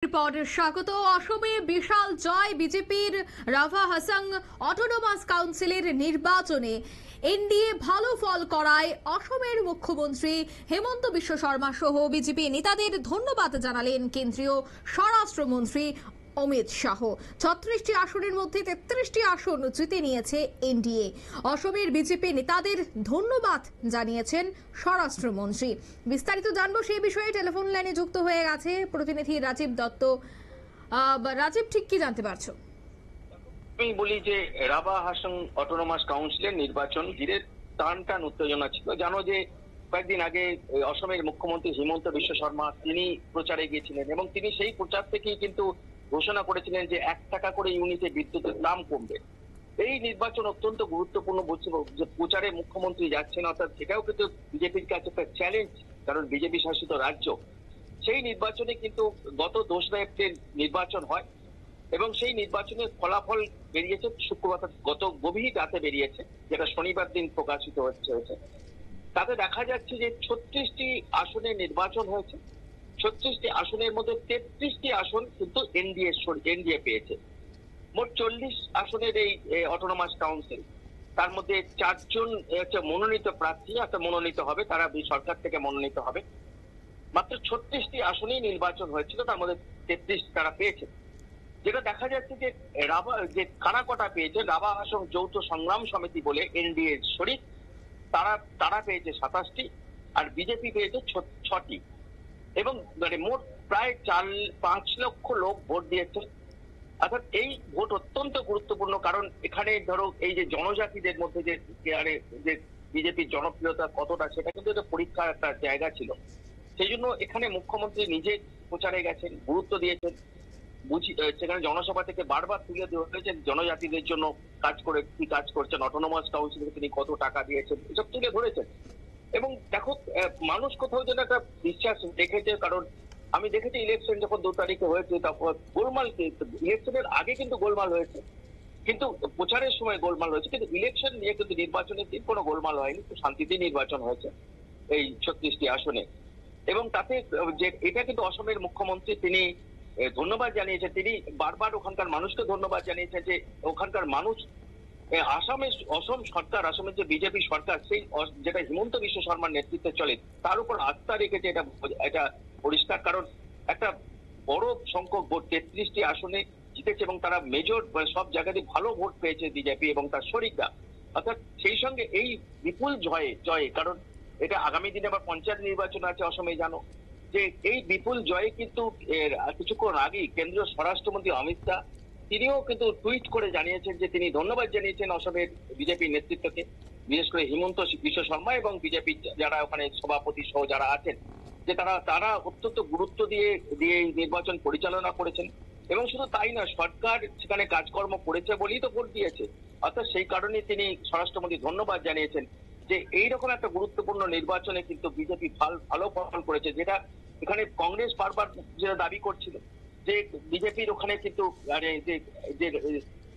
স্বাগত। অসমে বিশাল জয় বিজেপির। রাভা হাসাং অটোনমাস কাউন্সিলের নির্বাচনে এনডিএ ভালো ফল করায় অসমের মুখ্যমন্ত্রী হেমন্ত বিশ্ব শর্মা সহ বিজেপি নেতাদের ধন্যবাদ জানালেন কেন্দ্রীয় স্বরাষ্ট্রমন্ত্রী অমিত শাহ। 36টি আসনের মধ্যে 33টি আসন জিতে নিয়েছে এনডিএ। অসমের বিজেপি নেতাদের ধন্যবাদ জানিয়েছেন স্বরাষ্ট্রমন্ত্রী। বিস্তারিত জানবো সেই বিষয়ে টেলিফোন লাইনে যুক্ত হয়ে গেছে প্রতিনিধি রাজীব দত্ত। রাজীব, ঠিক কি জানতে পারছো? আমি বলি যে রাভা হাসাং অটোনমাস কাউন্সিলের নির্বাচন ঘিরে টান উত্তেজনা ছিল। জানো যে কয়েকদিন আগে অসমের মুখ্যমন্ত্রী হিমন্ত বিশ্ব শর্মা তিনি প্রচারে গিয়েছিলেন এবং তিনি সেই প্রচার থেকেই কিন্তু ঘোষণা করেছিলেন যে 1 টাকা করে ইউনিটে বিদ্যুতের দাম কমবে। এই নির্বাচন অত্যন্ত গুরুত্বপূর্ণ বলছিল যে প্রচারে মুখ্যমন্ত্রী যাচ্ছেন, অর্থাৎ সেটাও কিন্তু বিজেপির কাছে একটা চ্যালেঞ্জ, কারণ বিজেপি শাসিত রাজ্য। সেই নির্বাচনে কিন্তু গত 2 এপ্রিল নির্বাচন হয় এবং সেই নির্বাচনের ফলাফল বেরিয়েছে শুক্রবার, গত গভীর রাতে বেরিয়েছে, যেটা শনিবার দিন প্রকাশিত হয়েছে। তাতে দেখা যাচ্ছে যে 36টি আসনে নির্বাচন হয়েছে। 36টি আসনের মধ্যে 33টি আসন কিন্তু এনডিএ পেয়েছে। মোট 40 আসনের এই অটোনমাস কাউন্সিল, তার মধ্যে 4 জন মনোনীত প্রার্থী মনোনীত হবে, তারা সরকার থেকে মনোনীত হবে। মাত্র 36টি আসনেই নির্বাচন হয়েছিল, তার মধ্যে 33 তারা পেয়েছে। যেটা দেখা যাচ্ছে যে কারা কটা পেয়েছে, রাভা হাসাং যৌথ সংগ্রাম সমিতি বলে এনডিএ শরিক, তারা পেয়েছে 27টি আর বিজেপি পেয়েছে 6টি এবং মোট প্রায় 4-5 লক্ষ লোক ভোট দিয়েছে। অর্থাৎ এই ভোট অত্যন্ত গুরুত্বপূর্ণ, কারণ এখানে ধরো এই যে জনজাতিদের মধ্যে যে বিজেপির জনপ্রিয়তা কতটা, সেটা কিন্তু একটা পরীক্ষার একটা জায়গা ছিল। সেই জন্য এখানে মুখ্যমন্ত্রী নিজে প্রচারে গেছেন, গুরুত্ব দিয়েছেন, সেখানে জনসভা থেকে বারবার তুলে ধরেছেন জনজাতিদের জন্য কাজ করছেন, অটোনমাস কাউন্সিলে তিনি কত টাকা দিয়েছেন, এসব তুলে ধরেছেন। এবং দেখো, মানুষ কোথাও যেন একটা বিশ্বাস দেখেছে, কারণ আমি দেখেছি ইলেকশন যখন 2 তারিখে হয়েছে তখন গোলমাল, ইলেকশনের আগে কিন্তু গোলমাল হয়েছে, কিন্তু প্রচারের সময় গোলমাল হয়েছে, কিন্তু ইলেকশন নিয়ে কিন্তু নির্বাচনের দিন কোনো গোলমাল হয়নি, শান্তিতেই নির্বাচন হয়েছে এই 36টি আসনে। এবং তাতে যে এটা কিন্তু অসমের মুখ্যমন্ত্রী তিনি ধন্যবাদ জানিয়েছেন, তিনি বারবার ওখানকার মানুষকে ধন্যবাদ জানিয়েছেন যে ওখানকার মানুষ অসম সরকার, আসামের যে বিজেপি সরকার, সেই যেটা হিমন্ত বিশ্ব শর্মার নেতৃত্বে চলে, তার উপর আস্থা রেখেছে। এটা পরিষ্কার, কারণ একটা বড় সংখ্যক ভোট 33টি আসনে জিতেছে এবং তারা মেজর সব জায়গায় ভালো ভোট পেয়েছে বিজেপি এবং তার শরিকরা। অর্থাৎ সেই সঙ্গে এই বিপুল জয়ে, কারণ এটা আগামী দিনে আবার পঞ্চায়েত নির্বাচন আছে অসমে, জানো যে এই বিপুল জয়ে কিন্তু কিছুক্ষণ আগেই কেন্দ্রীয় স্বরাষ্ট্রমন্ত্রী অমিত শাহ তিনিও কিন্তু টুইট করে জানিয়েছেন যে তিনি ধন্যবাদ জানিয়েছেন অসমের বিজেপি নেতৃত্বকে, বিশেষ করে হিমন্ত বিশ্ব শর্মা এবং বিজেপি যারা ওখানে সভাপতি সহ যারা আছেন, যে তারা অত্যন্ত গুরুত্ব দিয়ে এই নির্বাচন পরিচালনা করেছেন। এবং শুধু তাই না, সরকার সেখানে কাজকর্ম করেছে বলেই তো ভোট দিয়েছে। অর্থাৎ সেই কারণে তিনি স্বরাষ্ট্রমন্ত্রী ধন্যবাদ জানিয়েছেন যে এইরকম একটা গুরুত্বপূর্ণ নির্বাচনে কিন্তু বিজেপি ভালো ফল করেছে, যেটা এখানে কংগ্রেস বারবার যেটা দাবি করছিল যে বিজেপির ওখানে কিন্তু যে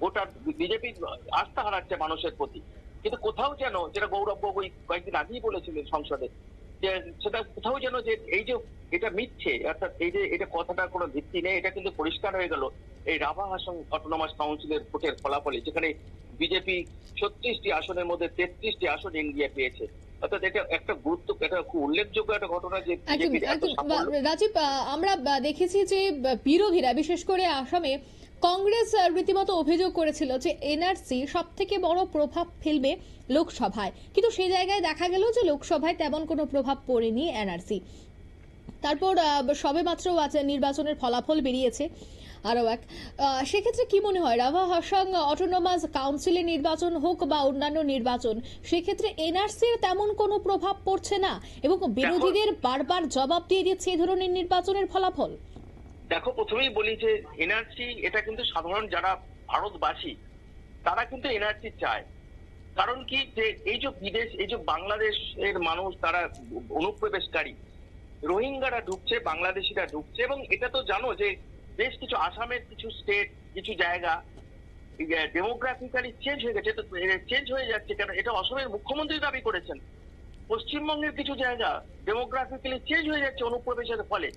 ভোটার, বিজেপির আস্থা হারাচ্ছে মানুষের প্রতি। কিন্তু কোথাও যেন, যেটা গৌরব গগৈ কয়েকদিন আগেই বলেছিলেন সংসদে, যে সেটা কোথাও যেন যে এই যে এটা মিথ্যে, অর্থাৎ এই যে এটা কথাটার কোনো ভিত্তি নেই, এটা কিন্তু পরিষ্কার হয়ে গেল এই রাভা হাসাং অটোনমাস কাউন্সিলের ভোটের ফলাফলে, যেখানে বিজেপি 36টি আসনের মধ্যে 33টি আসন এনডিএ পেয়েছে। অর্থাৎ এটা একটা এটা খুব উল্লেখযোগ্য একটা ঘটনা যে রাজীব, আমরা দেখেছি যে বিরোধীরা, বিশেষ করে আসামে কংগ্রেস রীতিমতো অভিযোগ করেছিল যে এনআরসি সব থেকে বড় প্রভাব ফেলবে লোকসভায়, কিন্তু সেই জায়গায় দেখা গেল যে লোকসভায় তেমন কোনো প্রভাব পড়েনি এনআরসি। তারপর সবেমাত্র নির্বাচনের ফলাফল বেরিয়েছে আরও এক। সেক্ষেত্রে কি মনে হয়, রাভা হাসাং অটোনমাস কাউন্সিলের নির্বাচন হোক বা অন্যান্য নির্বাচন, সেক্ষেত্রে এনআরসির তেমন কোনো প্রভাব পড়ছে না এবং বিরোধীদের বারবার জবাব দিয়ে দিচ্ছে এই ধরনের নির্বাচনের ফলাফল? দেখো, প্রথমেই বলি যে এনআরসি এটা কিন্তু সাধারণ যারা ভারতবাসী তারা কিন্তু এনআরসি চায়। কারণ কি, যে এই যে বাংলাদেশের মানুষ, তারা অনুপ্রবেশকারী, রোহিঙ্গারা ঢুকছে, বাংলাদেশিরা ঢুকছে, এবং এটা তো জানো যে বেশ কিছু আসামের কিছু স্টেট, কিছু জায়গা ডেমোগ্রাফিক্যালি চেঞ্জ হয়ে গেছে, চেঞ্জ হয়ে যাচ্ছে। কেন, এটা অসমের মুখ্যমন্ত্রী দাবি করেছেন। পশ্চিমবঙ্গের কিছু জায়গা ডেমোগ্রাফিক্যালি চেঞ্জ হয়ে যাচ্ছে অনুপ্রবেশের ফলে।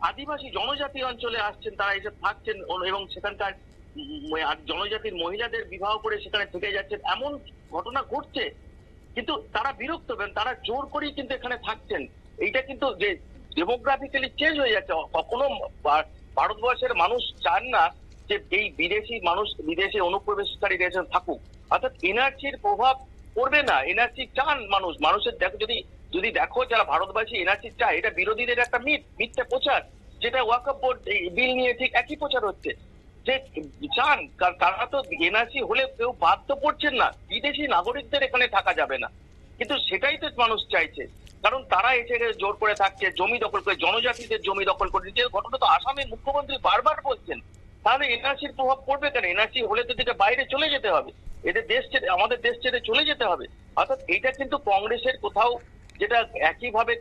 আদিবাসী জনজাতি অঞ্চলে আসছেন, তারা এসে থাকছেন এবং সেখানকার জনজাতির মহিলাদের বিবাহ করে সেখানে থেকে যাচ্ছেন, এমন ঘটনা ঘটছে। কিন্তু তারা বিরক্ত হবেন, তারা জোর করেই কিন্তু এখানে থাকছেন। এইটা কিন্তু যে ডেমোগ্রাফিক্যালি চেঞ্জ হয়ে যাচ্ছে। কখনো ভারতবর্ষের মানুষ চান না যে এই বিদেশি মানুষ, বিদেশি অনুপ্রবেশকারী দেশে থাকুক। অর্থাৎ এনআরসির প্রভাব পড়বে না। এনআরসি চান মানুষ, মানুষের দেখো, যদি দেখো যারা ভারতবাসী এনআরসি চায়, এটা বিরোধীদের একটা মিথ্যা প্রচার, যেটা ওয়াকফ বোর্ড বিল নিয়ে ঠিক একই প্রচার হচ্ছে। যে চান, তারা তো এনআরসি হলে কেউ বাধ্য করছেন না, বিদেশি নাগরিকদের এখানে থাকা যাবে না। কিন্তু সেটাই তো মানুষ চাইছে, কারণ তারা এসে জোর করে থাকছে, জমি দখল করে, জনজাতিদের জমি দখল করে। যে ঘটনা তো আসামের মুখ্যমন্ত্রী বারবার বলছেন, তাহলে এনআরসির প্রভাব পড়বে কেন? এনআরসি হলে তো এদেরকে বাইরে চলে যেতে হবে, এদের দেশ ছেড়ে, আমাদের দেশ ছেড়ে চলে যেতে হবে। অর্থাৎ এইটা কিন্তু কংগ্রেসের কোথাও, যেটা একইভাবে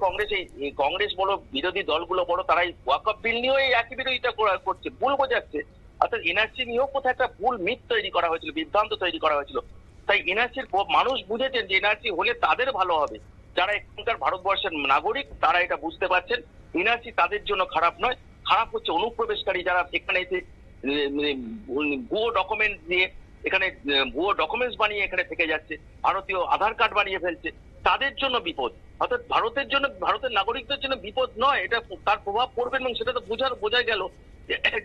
কংগ্রেস বলো, বিরোধী দলগুলো বড়, তারাই ওয়াকফ বিল নিয়েও এই একই বিরোধিতা করছে, ভুল বোঝাচ্ছে। অর্থাৎ এনআরসি নিয়েও কোথাও একটা ভুল মিথ তৈরি করা হয়েছিল, বিভ্রান্ত তৈরি করা হয়েছিল। তাই এনআরসির মানুষ বুঝেছেন যে এনআরসি হলে তাদের ভালো হবে, যারা এখানকার ভারতবর্ষের নাগরিক, তারা এটা বুঝতে পারছেন। এনআরসি তাদের জন্য খারাপ নয়, খারাপ হচ্ছে অনুপ্রবেশকারী যারা এখানে এসে ভুয়ো ডকুমেন্ট দিয়ে, এখানে ভুয়ো ডকুমেন্টস বানিয়ে এখানে থেকে যাচ্ছে, ভারতীয় আধার কার্ড বানিয়ে ফেলছে, তাদের জন্য বিপদ। অর্থাৎ ভারতের জন্য, ভারতের নাগরিকদের জন্য বিপদ নয়, এটা তার প্রভাব পড়বে। এবং সেটা তো বোঝা গেল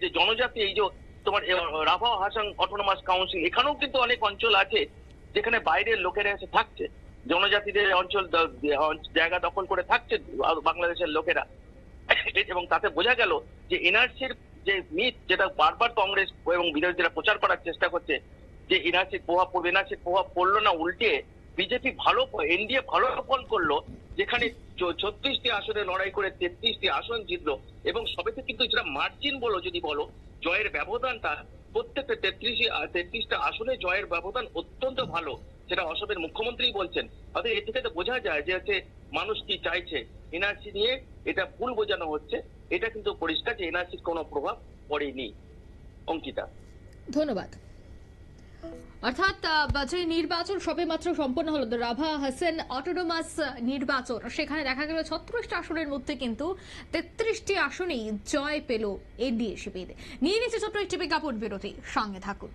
যে জনজাতি, এই যে তোমার রাভা হাসাং অটোনমাস কাউন্সিল, এখানেও কিন্তু অনেক অঞ্চল আছে যেখানে বাইরের লোকেরা এসে থাকছে, জনজাতিদের অঞ্চল জায়গা দখল করে থাকছে বাংলাদেশের লোকেরা। এবং তাতে বোঝা গেল যে এনআরসির যে মিথ, যেটা বারবার কংগ্রেস এবং বিরোধীরা প্রচার করার চেষ্টা করছে যে এনআরসির প্রভাব পড়বে, এনআরসির প্রভাব পড়লো না, উল্টে বিজেপি এনডিএ ভালো ফল করলো, যেখানে 36টি আসনে লড়াই করে 33টি আসন জিতলো। এবং সবেতে কিন্তু যেটা মার্জিন যদি বলো, জয়ের ব্যবধানটা, প্রত্যেকটা 33টা আসনে জয়ের ব্যবধান অত্যন্ত ভালো, সেটা অসমের মুখ্যমন্ত্রী বলছেন। অর্থাৎ এ থেকে তো বোঝা যায় যে হচ্ছে মানুষ কি চাইছে। এনআরসি নিয়ে এটা ভুল বোঝানো হচ্ছে, এটা কিন্তু পরিষ্কার যে এনআরসির কোনো প্রভাব পড়েনি। অঙ্কিতা, ধন্যবাদ। অর্থাৎ যে নির্বাচন সবেমাত্র সম্পন্ন হলো, রাভা হাসান অটোনমাস নির্বাচন, সেখানে দেখা গেল 36টি আসনের মধ্যে কিন্তু 33টি আসনেই জয় পেল এনডিএ শিবির। নিয়ে নিচ্ছে ছোট্ট একটি বিজ্ঞাপন বিরতি, সঙ্গে থাকুন।